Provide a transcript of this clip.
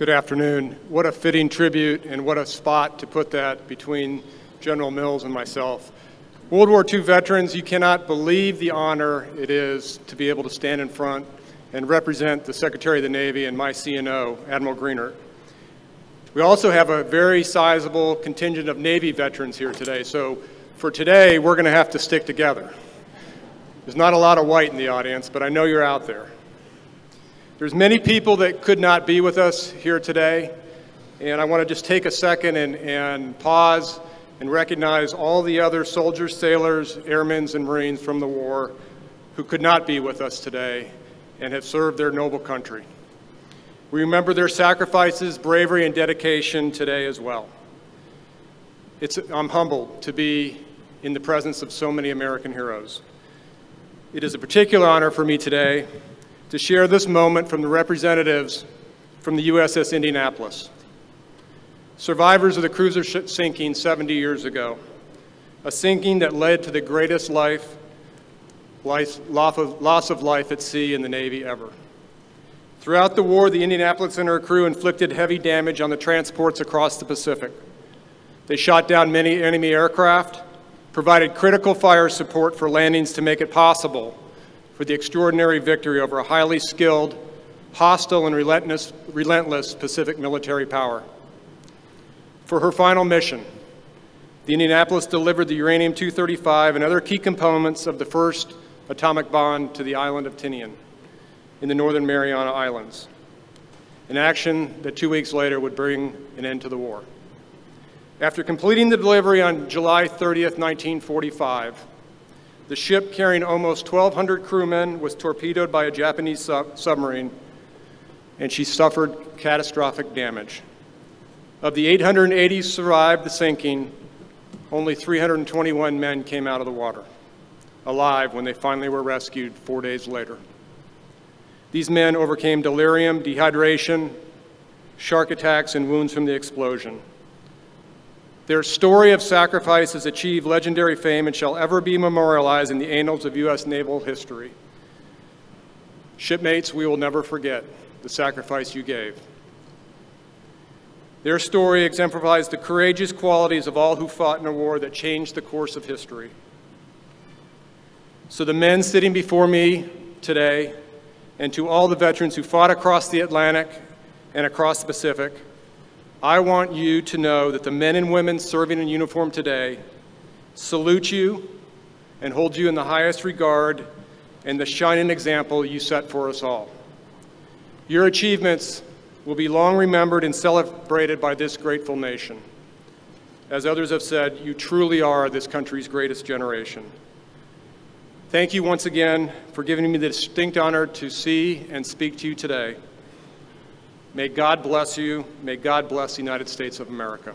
Good afternoon. What a fitting tribute and what a spot to put that between General Mills and myself. World War II veterans, you cannot believe the honor it is to be able to stand in front and represent the Secretary of the Navy and my CNO, Admiral Greenert. We also have a very sizable contingent of Navy veterans here today, so for today, we're going to have to stick together. There's not a lot of white in the audience, but I know you're out there. There's many people that could not be with us here today, and I want to just take a second and pause and recognize all the other soldiers, sailors, airmen, and Marines from the war who could not be with us today and have served their noble country. We remember their sacrifices, bravery, and dedication today as well. I'm humbled to be in the presence of so many American heroes. It is a particular honor for me today to share this moment from the representatives from the USS Indianapolis, survivors of the cruiser ship sinking 70 years ago, a sinking that led to the greatest loss of life at sea in the Navy ever. Throughout the war, the Indianapolis and her crew inflicted heavy damage on the transports across the Pacific. They shot down many enemy aircraft, provided critical fire support for landings to make it possible for the extraordinary victory over a highly skilled, hostile, and relentless Pacific military power. For her final mission, the Indianapolis delivered the uranium-235 and other key components of the first atomic bomb to the island of Tinian in the Northern Mariana Islands, an action that 2 weeks later would bring an end to the war. After completing the delivery on July 30th, 1945, the ship carrying almost 1,200 crewmen was torpedoed by a Japanese submarine, and she suffered catastrophic damage. Of the 880 who survived the sinking, only 321 men came out of the water, alive when they finally were rescued 4 days later. These men overcame delirium, dehydration, shark attacks, and wounds from the explosion. Their story of sacrifice has achieved legendary fame and shall ever be memorialized in the annals of U.S. naval history. Shipmates, we will never forget the sacrifice you gave. Their story exemplifies the courageous qualities of all who fought in a war that changed the course of history. So the men sitting before me today, and to all the veterans who fought across the Atlantic and across the Pacific, I want you to know that the men and women serving in uniform today salute you and hold you in the highest regard and the shining example you set for us all. Your achievements will be long remembered and celebrated by this grateful nation. As others have said, you truly are this country's greatest generation. Thank you once again for giving me the distinct honor to see and speak to you today. May God bless you. May God bless the United States of America.